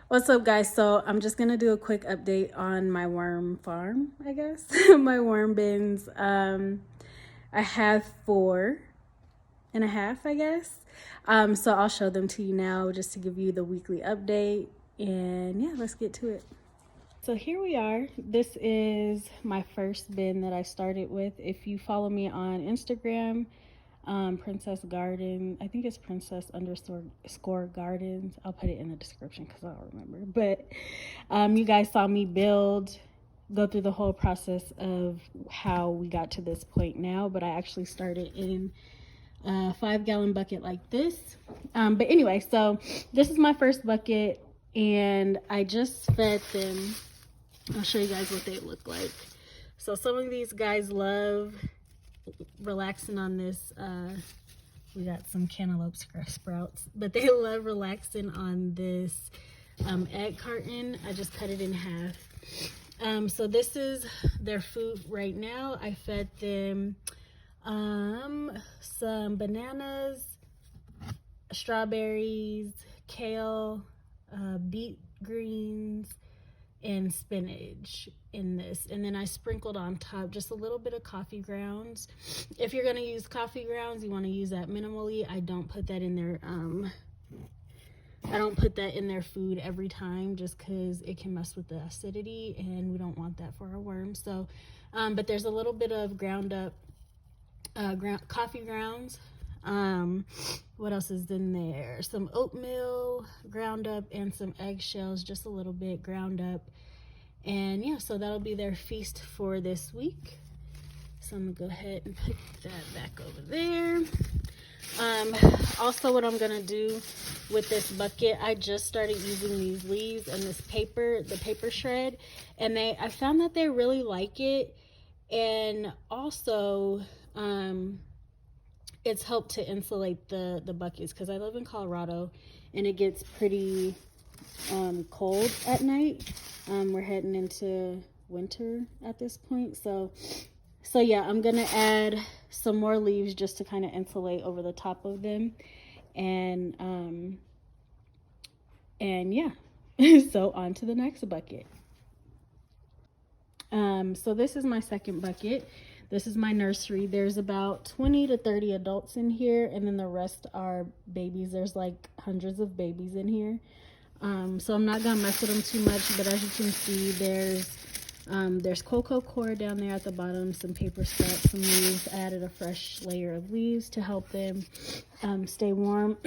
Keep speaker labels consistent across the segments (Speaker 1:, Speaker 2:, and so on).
Speaker 1: What's up, guys? So I'm just gonna do a quick update on my worm farm, I guess. My worm bins. I have 4.5, I guess. So I'll show them to you now just to give you the weekly update. And yeah, let's get to it. So here we are. This is my first bin that I started with. If you follow me on Instagram, Princess Garden, I think it's Princess underscore Gardens. I'll put it in the description because I don't remember. But you guys saw me go through the whole process of how we got to this point now. But I actually started in a 5-gallon bucket like this. But anyway, so this is my first bucket, and I just fed them. I'll show you guys what they look like. So some of these guys love relaxing on this. We got some cantaloupe sprouts, but they love relaxing on this egg carton. I just cut it in half. So this is their food right now. I fed them some bananas, strawberries, kale, beet greens, and spinach in this, and then I sprinkled on top just a little bit of coffee grounds. If you're going to use coffee grounds, you want to use that minimally. I don't put that in their food every time, just because it can mess with the acidity and we don't want that for our worms. So but there's a little bit of ground up coffee grounds. What else is in there? Some oatmeal ground up and some eggshells, just a little bit ground up. And yeah, so that'll be their feast for this week. So I'm gonna go ahead and put that back over there. Also, what I'm gonna do with this bucket, I just started using these leaves and this paper, the paper shred, and I found that they really like it. And also it's helped to insulate the buckets, because I live in Colorado and it gets pretty cold at night. We're heading into winter at this point, so yeah, I'm gonna add some more leaves just to kind of insulate over the top of them. And yeah. So on to the next bucket. So this is my second bucket. This is my nursery. There's about 20 to 30 adults in here, and then the rest are babies. There's like hundreds of babies in here. So I'm not gonna mess with them too much, but as you can see, there's cocoa coir down there at the bottom, some paper scraps, some leaves. I added a fresh layer of leaves to help them stay warm.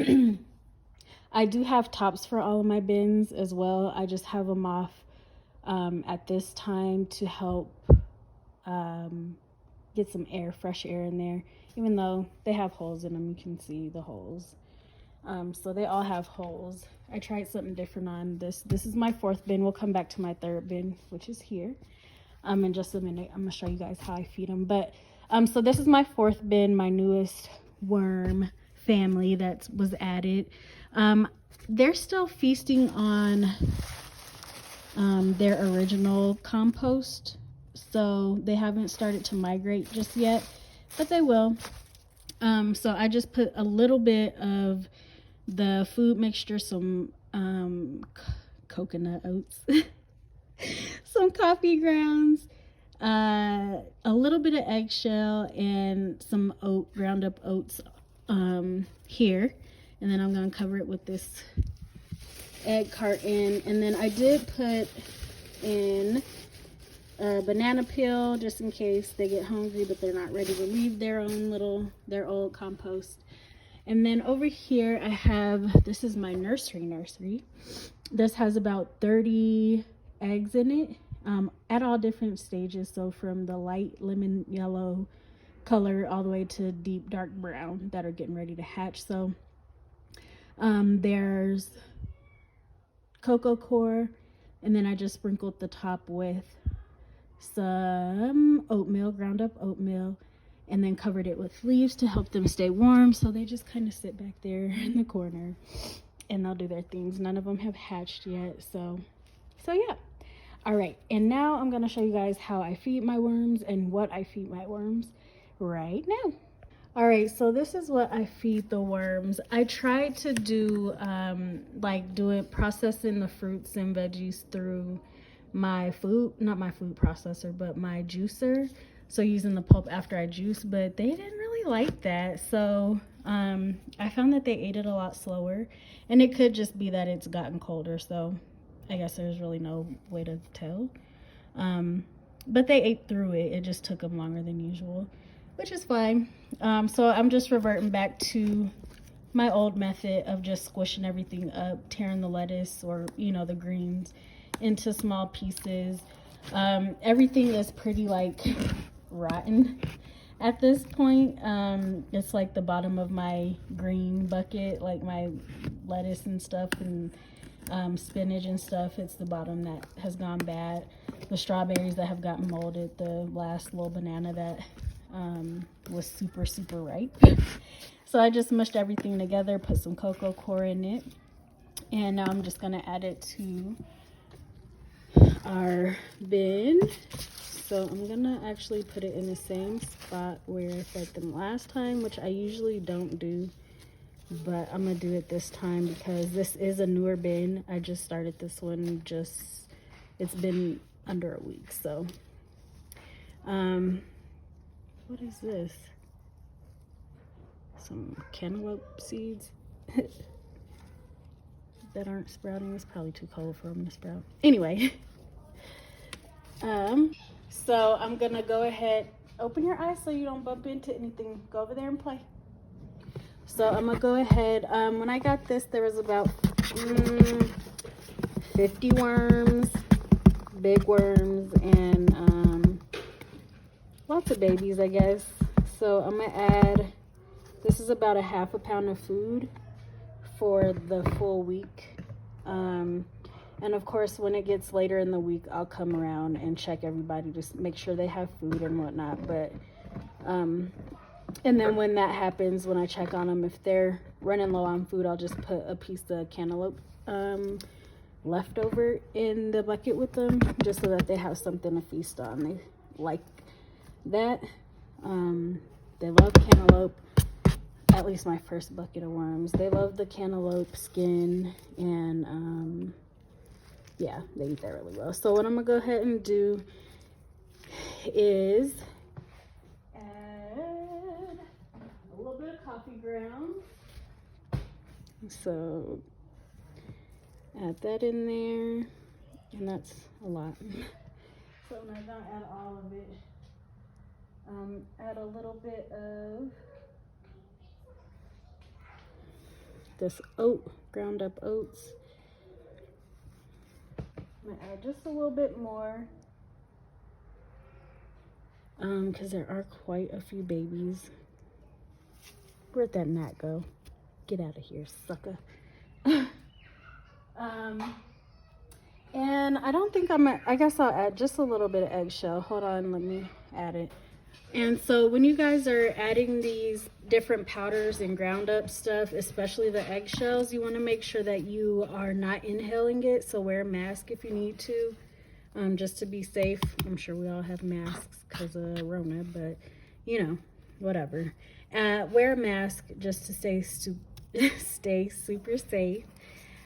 Speaker 1: I do have tops for all of my bins as well. I just have them off at this time to help get some fresh air in there, even though they have holes in them. You can see the holes. So they all have holes. I tried something different on this. This is my fourth bin. We'll come back to my third bin, which is here in just a minute. I'm gonna show you guys how I feed them. But so this is my fourth bin, my newest worm family that was added. They're still feasting on their original compost, so they haven't started to migrate just yet, but they will. So I just put a little bit of the food mixture, some coconut oats, some coffee grounds, a little bit of eggshell, and some ground up oats here. And then I'm gonna cover it with this egg carton. And then I did put in a banana peel just in case they get hungry but they're not ready to leave their old compost. And then over here I have, this is my nursery. This has about 30 eggs in it, at all different stages. So from the light lemon yellow color all the way to deep dark brown that are getting ready to hatch. So there's cocoa coir, and then I just sprinkled the top with some oatmeal, ground up oatmeal, and then covered it with leaves to help them stay warm. So they just kind of sit back there in the corner and they'll do their things. None of them have hatched yet, so yeah. All right, and now I'm gonna show you guys how I feed my worms and what I feed my worms right now. All right, so this is what I feed the worms. I tried to do processing the fruits and veggies through my food, not my food processor, but my juicer. So using the pulp after I juice, but they didn't really like that. So I found that they ate it a lot slower, and it could just be that it's gotten colder. So I guess there's really no way to tell. But they ate through it. It just took them longer than usual, which is fine. So I'm just reverting back to my old method of just squishing everything up, tearing the lettuce or, you know, the greens into small pieces. Everything is pretty like rotten at this point. It's like the bottom of my green bucket, like my lettuce and stuff and spinach and stuff. It's the bottom that has gone bad. The strawberries that have gotten molded, the last little banana that was super ripe. So I just mushed everything together, put some cocoa coir in it, and now I'm just gonna add it to our bin. So I'm gonna actually put it in the same spot where I fed them last time, which I usually don't do, but I'm gonna do it this time because this is a newer bin. I just started this one, it's been under a week. So what is this? Some cantaloupe seeds that aren't sprouting. It's probably too cold for them to sprout. Anyway, so I'm gonna go ahead, open your eyes so you don't bump into anything. Go over there and play. So I'm gonna go ahead. When I got this, there was about 50 worms, big worms, and lots of babies, I guess. So I'm gonna add, this is about a half a pound of food for the full week. And of course, when it gets later in the week, I'll come around and check everybody to make sure they have food and whatnot. But, and then when that happens, when I check on them, if they're running low on food, I'll just put a piece of cantaloupe leftover in the bucket with them, just so that they have something to feast on. They like that. They love cantaloupe. At least my first bucket of worms. They love the cantaloupe skin, and yeah, they eat that really well. So what I'm gonna go ahead and do is add a little bit of coffee grounds. So add that in there, and that's a lot. So I'm not gonna add all of it. Add a little bit of this ground up oats. I'm gonna add just a little bit more because there are quite a few babies. Where'd that gnat go? Get out of here, sucker. And I don't think I guess I'll add just a little bit of eggshell. Hold on, let me add it. And so when you guys are adding these different powders and ground up stuff, especially the eggshells, you want to make sure that you are not inhaling it. So wear a mask if you need to, just to be safe. I'm sure we all have masks because of Rona, but you know, whatever. Wear a mask just to stay super safe.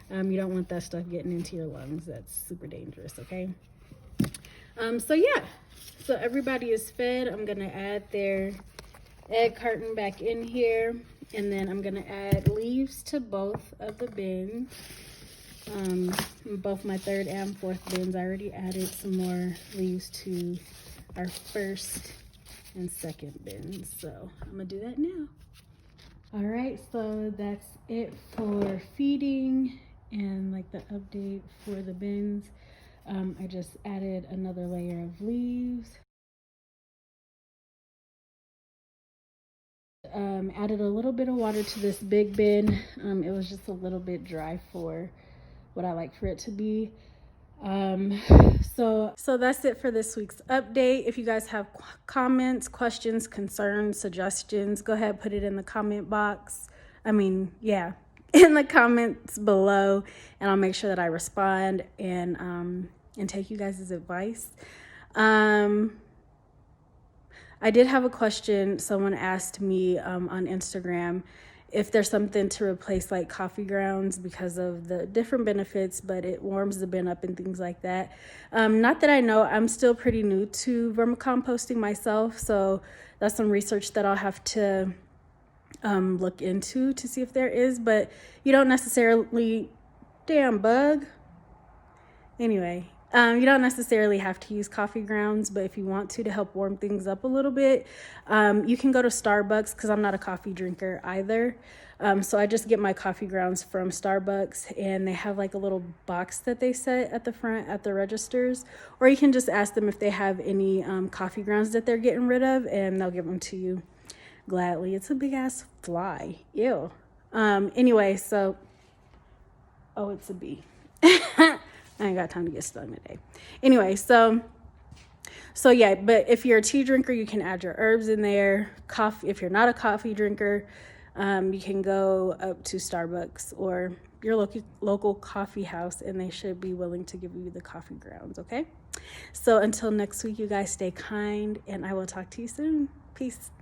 Speaker 1: You don't want that stuff getting into your lungs. That's super dangerous, okay? So yeah. So everybody is fed. I'm gonna add their egg carton back in here, and then I'm gonna add leaves to both of the bins. Both my third and fourth bins. I already added some more leaves to our first and second bins, so I'm gonna do that now. All right, so that's it for feeding and like the update for the bins. I just added another layer of leaves. Added a little bit of water to this big bin. It was just a little bit dry for what I like for it to be. So that's it for this week's update. If you guys have comments, questions, concerns, suggestions, go ahead, put it in the comment box. In the comments below, and I'll make sure that I respond and take you guys' advice. I did have a question. Someone asked me on Instagram if there's something to replace like coffee grounds because of the different benefits, but it warms the bin up and things like that. Not that I know. I'm still pretty new to vermicomposting myself, so that's some research that I'll have to look into to see if there is, but you don't necessarily, damn bug. Anyway, you don't necessarily have to use coffee grounds, but if you want to help warm things up a little bit, you can go to Starbucks, because I'm not a coffee drinker either. So I just get my coffee grounds from Starbucks, and they have like a little box that they set at the front at the registers, or you can just ask them if they have any coffee grounds that they're getting rid of, and they'll give them to you gladly. It's a big ass fly. Ew. Anyway, so, oh, it's a bee. I ain't got time to get stung today. Anyway, so yeah, but if you're a tea drinker, you can add your herbs in there. Coffee, if you're not a coffee drinker, you can go up to Starbucks or your local coffee house, and they should be willing to give you the coffee grounds, okay? So until next week, you guys stay kind, and I will talk to you soon. Peace.